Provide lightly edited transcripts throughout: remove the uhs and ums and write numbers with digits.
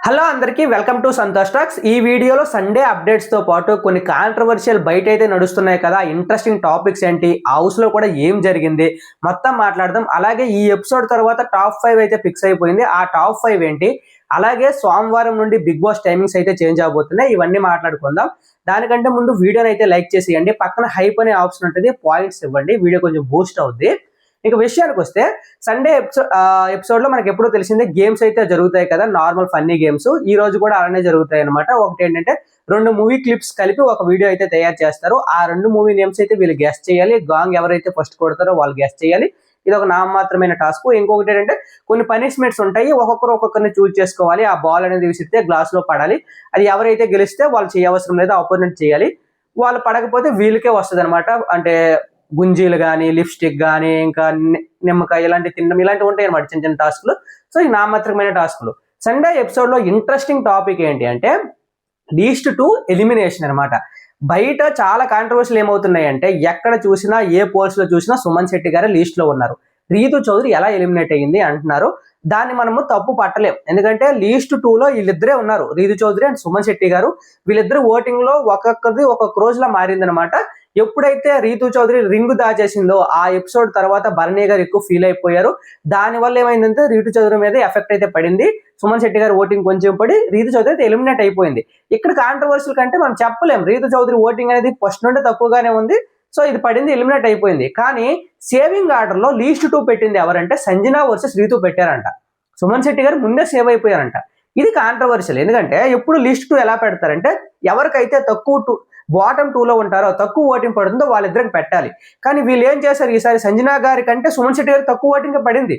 Hello అందరికీ welcome to Santosh talks. ఈ వీడియోలో సండే అప్డేట్స్ తో పాటు కొన్ని కాంట్రవర్షియల్ బయట అయితే నడుస్తున్నాయి కదా, ఇంట్రెస్టింగ్ టాపిక్స్ ఏంటి, హౌస్ లో కూడా ఏం జరిగింది మొత్తం మాట్లాడదాం. అలాగే ఈ ఎపిసోడ్ తర్వాత టాప్ 5 అయితే ఫిక్స్ అయిపోయింది. ఆ టాప్ 5 ఏంటి, అలాగే సోమవారం నుండి బిగ్ బాస్ టైమింగ్స్ అయితే చేంజ్ అవబోతున్నాయి. ఇవన్నీ మాట్లాడుకుందాం. దానికంటే ముందు వీడియోని అయితే లైక్ చేసేయండి. పక్కన హైప్ అనే ఆప్షన్ ఉంటుంది, పాయింట్స్ ఇవ్వండి, వీడియో కొంచెం బూస్ట్ అవుద్ది. ఇక విషయానికి వస్తే సండే ఎపిసోడ్ లో మనకి ఎప్పుడో తెలిసిందే గేమ్స్ అయితే జరుగుతాయి కదా, నార్మల్ ఫన్నీ గేమ్స్. ఈ రోజు కూడా అలానే జరుగుతాయి అనమాట. ఒకటి ఏంటంటే 2 మూవీ క్లిప్స్ కలిపి ఒక వీడియో అయితే తయారు చేస్తారు. ఆ 2 మూవీ నేమ్స్ అయితే వీళ్ళు గెస్ట్ చేయాలి. గాంగ్ ఎవరైతే ఫస్ట్ కొడతారో వాళ్ళు గెస్ట్ చేయాలి. ఇది ఒక నామమాత్రమైన టాస్క్. ఇంకొకటి ఏంటంటే కొన్ని పనిష్మెంట్స్ ఉంటాయి, ఒక్కొక్కరిని చూజ్ చేసుకోవాలి. ఆ బాల్ అనేది విసిరితే గ్లాస్ లో పడాలి. అది ఎవరైతే గెలిస్తే వాళ్ళు చేయవసరం లేదు, ఆపోనెంట్ చేయాలి. వాళ్ళు పడకపోతే వీళ్ళకే వస్తుంది అనమాట. అంటే గుంజీలు కానీ, లిప్స్టిక్ కానీ, ఇంకా నిమ్మకాయ ఇలాంటి తినడం, ఇలాంటివి ఉంటాయి అనమాట చిన్న చిన్న టాస్క్లు. సో ఈ నామమాత్రమైన టాస్క్లు. సండే ఎపిసోడ్ లో ఇంట్రెస్టింగ్ టాపిక్ ఏంటి అంటే లీస్ట్ టు ఎలిమినేషన్ అనమాట. బయట చాలా కాంట్రవర్సీలు ఏమవుతున్నాయి అంటే, ఎక్కడ చూసినా ఏ పోల్స్ లో చూసినా సుమన్ శెట్టి గారే లీస్ట్ లో ఉన్నారు. రీతు చౌదరి ఎలా ఎలిమినేట్ అయ్యింది అంటున్నారు. దాన్ని మనము తప్పు పట్టలేం, ఎందుకంటే లీస్ట్ 2లో వీళ్ళిద్దరే ఉన్నారు, రీతు చౌదరి అండ్ సుమన్ శెట్టి గారు. వీళ్ళిద్దరు ఓటింగ్ లో ఒక్కొక్కది ఒక్కొక్క రోజులా మారిందనమాట. ఎప్పుడైతే రీతు చౌదరి రింగ్ దాచేసిందో ఆ ఎపిసోడ్ తర్వాత భరణి గారు ఎక్కువ ఫీల్ అయిపోయారు. దానివల్ల ఏమైందంటే రీతు చౌదరి మీద ఎఫెక్ట్ అయితే పడింది. సుమన్ శెట్టి గారు ఓటింగ్ కొంచెం పడి రీతు చౌదరి అయితే ఎలిమినేట్ అయిపోయింది. ఇక్కడ కాంట్రవర్సీల కంటే మనం చెప్పలేం, రీతు చౌదరి ఓటింగ్ అనేది ఫస్ట్ నుండి తక్కువగానే ఉంది. సో ఇది పడింది, ఎలిమినేట్ అయిపోయింది. కానీ సేవింగ్ ఆర్డర్ లో లీస్ట్ 2 పెట్టింది ఎవరంటే సంజన వర్సెస్ రీతు పెట్టారంట. సుమన్ శెట్టి గారు ముందే సేవ్ అయిపోయారంట. ఇది కాంట్రవర్షియల్, ఎందుకంటే ఎప్పుడు లిస్ట్ 2 ఎలా పెడతారంటే ఎవరికైతే తక్కువ బాటమ్ 2లో ఉంటారో, తక్కువ ఓటింగ్ పడుతుందో వాళ్ళిద్దరికి పెట్టాలి. కానీ వీళ్ళు ఏం చేశారు, ఈసారి సంజన గారి కంటే సుమన్ శెట్టి గారికి తక్కువ ఓటింగ్ పడింది.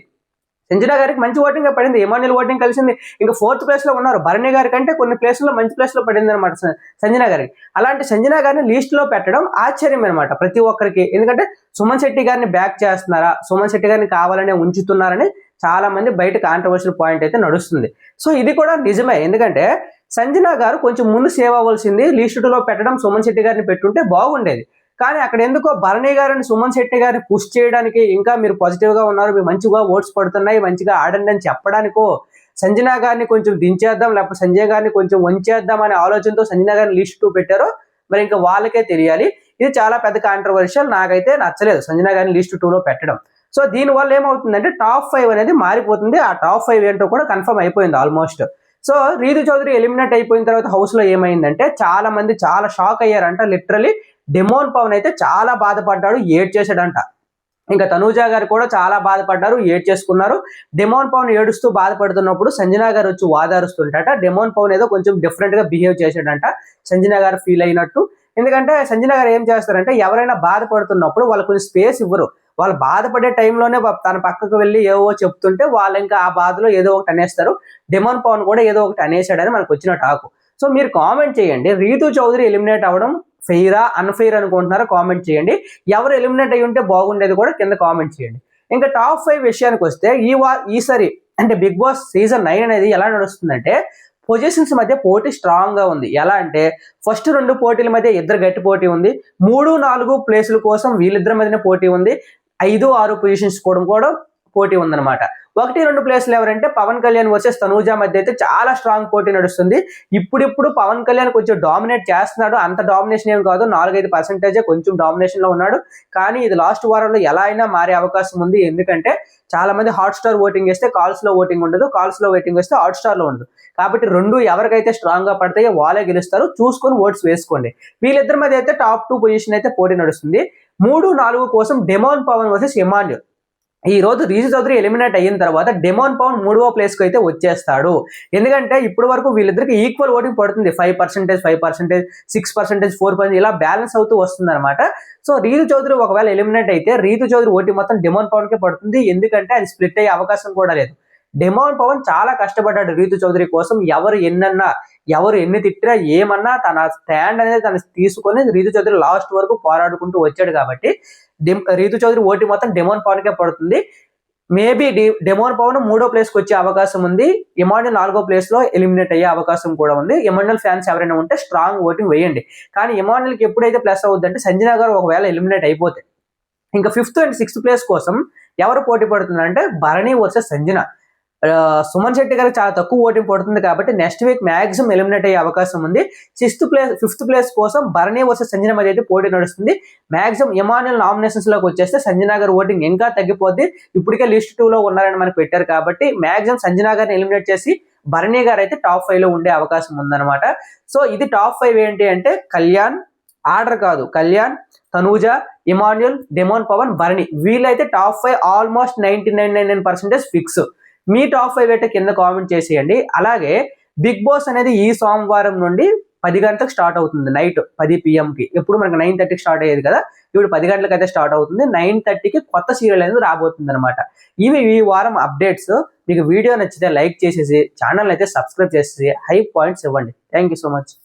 సంజన గారికి మంచి ఓటింగ్ పడింది, ఎమాన్యుల్ ఓటింగ్ కలిసింది. ఇంకా 4th ప్లేస్ లో ఉన్నారు. భరణి గారి కంటే కొన్ని ప్లేస్లో మంచి ప్లేస్ లో పడింది అనమాట సంజన గారికి. అలాంటి సంజన గారిని లిస్ట్ లో పెట్టడం ఆశ్చర్యం అనమాట ప్రతి ఒక్కరికి. ఎందుకంటే సుమన్ శెట్టి గారిని బ్యాక్ చేస్తున్నారా, సుమన్ శెట్టి గారిని కావాలనే ఉంచుతున్నారని చాలా మంది బయట కాంట్రవర్షియల్ పాయింట్ అయితే నడుస్తుంది. సో ఇది కూడా నిజమే, ఎందుకంటే సంజన గారు కొంచెం ముందు సేవ్ అవ్వాల్సింది. లీస్ట్ 2లో పెట్టడం, సుమన్ శెట్టి గారిని పెట్టుంటే బాగుండేది. కానీ అక్కడ ఎందుకో భరణి గారిని సుమన్ శెట్టి గారిని పుష్ చేయడానికి, ఇంకా మీరు పాజిటివ్ గా ఉన్నారు, మీరు మంచిగా ఓట్స్ పడుతున్నాయి, మంచిగా ఆడండి అని చెప్పడానికో, సంజన గారిని కొంచెం దించేద్దాం, లేకపోతే సంజయ్ గారిని కొంచెం వంచేద్దాం అనే ఆలోచనతో సంజన గారిని లీస్ట్ 2 పెట్టారో మరి ఇంకా వాళ్ళకే తెలియాలి. ఇది చాలా పెద్ద కాంట్రవర్షియల్, నాకైతే నచ్చలేదు సంజన గారిని లీస్ట్ 2లో పెట్టడం. సో దీనివల్ల ఏమవుతుందంటే టాప్ 5 అనేది మారిపోతుంది. ఆ టాప్ 5 ఏంటో కూడా కన్ఫర్మ్ అయిపోయింది almost. So Rithu Chowdary eliminate అయిపోయిన తర్వాత హౌస్ లో ఏమైందంటే చాలా మంది చాలా షాక్ అయ్యారంట. లిటరలీ డెమోన్ పవన్ అయితే చాలా బాధపడ్డాడు, ఏడ్ చేశాడంట. ఇంకా తనూజ గారు కూడా చాలా బాధపడ్డారు, ఏడ్ చేసుకున్నారు. డెమోన్ పవన్ ఏడుస్తూ బాధపడుతున్నప్పుడు సంజన గారు వచ్చి వాదారుస్తుంటట. డెమోన్ పవన్ ఏదో కొంచెం డిఫరెంట్ గా బిహేవ్ చేశాడంట, సంజన గారు ఫీల్ అయినట్టు. ఎందుకంటే సంజన గారు ఏం చేస్తారంటే ఎవరైనా బాధపడుతున్నప్పుడు వాళ్ళకు కొంచెం స్పేస్ ఇవ్వరు. వాళ్ళు బాధపడే టైంలోనే తన పక్కకు వెళ్ళి ఏవో చెప్తుంటే వాళ్ళు ఇంకా ఆ బాధలో ఏదో ఒకటి అనేస్తారు. డెమోన్ పవన్ కూడా ఏదో ఒకటి అనేసాడని మనకు వచ్చిన టాకు. సో మీరు కామెంట్ చేయండి, రీతు చౌదరి ఎలిమినేట్ అవ్వడం ఫెయిరా అన్ఫెయిర్ అనుకుంటున్నారో కామెంట్ చేయండి. ఎవరు ఎలిమినేట్ అయ్యి ఉంటే బాగుండేది కూడా కింద కామెంట్ చేయండి. ఇంకా టాప్ 5 విషయానికి వస్తే ఈసారి అంటే బిగ్ బాస్ సీజన్ 9 అనేది ఎలా నడుస్తుందంటే పొజిషన్స్ మధ్య పోటీ స్ట్రాంగ్ గా ఉంది. ఎలా అంటే ఫస్ట్ 2 పోటీల మధ్య ఇద్దరు గట్టి పోటీ ఉంది. 3, 4 ప్లేసుల కోసం వీళ్ళిద్దరి మధ్యనే పోటీ ఉంది. 5, 6 పొజిషన్స్ కూడా పోటీ ఉందన్నమాట. 1, 2 ప్లేసులు ఎవరంటే పవన్ కళ్యాణ్ వర్సెస్ తనూజ మధ్య అయితే చాలా స్ట్రాంగ్ పోటీ నడుస్తుంది. ఇప్పుడు పవన్ కళ్యాణ్ కొంచెం డామినేట్ చేస్తున్నాడు. అంత డామినేషన్ ఏం కాదు, 4-5% కొంచెం డామినేషన్ లో ఉన్నాడు. కానీ ఇది లాస్ట్ వారంలో ఎలా అయినా మారే అవకాశం ఉంది. ఎందుకంటే చాలా మంది హాట్స్టార్ ఓటింగ్ వేస్తే కాల్స్ లో ఓటింగ్ ఉండదు, కాల్స్ లో ఓటింగ్ వేస్తే హాట్స్టార్ లో ఉండదు. కాబట్టి 2 ఎవరికైతే స్ట్రాంగ్ గా పడతాయో వాళ్ళే గెలుస్తారు. చూసుకొని ఓట్స్ వేసుకోండి. వీళ్ళిద్దరి మధ్య అయితే టాప్ 2 పొజిషన్ అయితే పోటీ నడుస్తుంది. 3, 4 కోసం డెమోన్ పవన్ వర్సెస్ ఎమాన్యుల్. ఈ రోజు రీతు చౌదరి ఎలిమినేట్ అయిన తర్వాత డెమోన్ పవన్ 3వ ప్లేస్ కు అయితే వచ్చేస్తాడు. ఎందుకంటే ఇప్పటి వరకు వీళ్ళిద్దరికి ఈక్వల్ ఓటింగ్ పడుతుంది. 5%, 5%, 6%, 4% ఇలా బ్యాలెన్స్ అవుతూ వస్తుంది అనమాట. సో రీతు చౌదరి ఒకవేళ ఎలిమినేట్ అయితే రీతు చౌదరి ఓటింగ్ మొత్తం డెమోన్ పవన్ కే పడుతుంది. ఎందుకంటే అది స్ప్లిట్ అయ్యే అవకాశం కూడా లేదు. డెమోన్ పవన్ చాలా కష్టపడ్డాడు రీతు చౌదరి కోసం. ఎవరు ఎన్ని తిట్టినా ఏమన్నా తన స్టాండ్ అనేది తను తీసుకొని రీతు చౌదరి లాస్ట్ వరకు పోరాడుకుంటూ వచ్చాడు. కాబట్టి రీతు చౌదరి ఓటింగ్ మొత్తం డెమోన్ పవన్ కే పడుతుంది. మేబీ డెమోన్ పవన్ 3వ ప్లేస్ కి వచ్చే అవకాశం ఉంది. ఎమాన్యుల్ 4వ ప్లేస్ లో ఎలిమినేట్ అయ్యే అవకాశం కూడా ఉంది. ఎమాన్యుల్ ఫ్యాన్స్ ఎవరైనా ఉంటే స్ట్రాంగ్ ఓటింగ్ వేయండి. కానీ ఎమాన్యుల్ కి ఎప్పుడైతే ప్లస్ అవుద్దంటే సంజన గారు ఒకవేళ ఎలిమినేట్ అయిపోతే ఇంకా 5th అండ్ 6th ప్లేస్ కోసం ఎవరు పోటీ పడుతున్నారంటే భరణి వర్సెస్ సంజన. సుమన్ శెట్టి గారికి చాలా తక్కువ ఓటింగ్ పడుతుంది కాబట్టి నెక్స్ట్ వీక్ మాక్సిమం ఎలిమినేట్ అయ్యే అవకాశం ఉంది. ఫిఫ్త్ ప్లేస్ కోసం భరణి వర్సెస్ సంజన మధ్య అయితే పోటీ నడుస్తుంది. మాక్సిమం ఇమాన్యుల్ నామినేషన్స్ లోకి వచ్చేస్తే సంజన గారి ఓటింగ్ ఇంకా తగ్గిపోద్ది. ఇప్పటికే లిస్ట్ 2 లో ఉన్నారని మనకు పెట్టారు కాబట్టి మాక్సిమం సంజన గారిని ఎలిమినేట్ చేసి భరణి గారు అయితే టాప్ 5 లో ఉండే అవకాశం ఉందన్నమాట. సో ఇది టాప్ 5 ఏంటి అంటే కళ్యాణ్, ఆర్డర్ కాదు, కళ్యాణ్, తనూజ, ఇమాన్యుల్, డెమోన్ పవన్, భరణి, వీళ్ళైతే టాప్ 5 ఆల్మోస్ట్ 99.99% ఫిక్స్. మీ టాప్ 5 అయితే కింద కామెంట్ చేసేయండి. అలాగే బిగ్ బాస్ అనేది ఈ సోమవారం నుండి 10 గంటలకు స్టార్ట్ అవుతుంది, నైట్ 10 PM కి. ఎప్పుడు మనకి 9:30కి స్టార్ట్ అయ్యేది కదా, ఇప్పుడు 10 గంటలకు అయితే స్టార్ట్ అవుతుంది. 9:30కి కొత్త సీరియల్ అనేది రాబోతుంది అనమాట. ఇవి ఈ వారం అప్డేట్స్. మీకు వీడియో నచ్చితే లైక్ చేసేసి ఛానల్ అయితే సబ్స్క్రైబ్ చేసేసి హై పాయింట్స్ ఇవ్వండి. Thank you so much.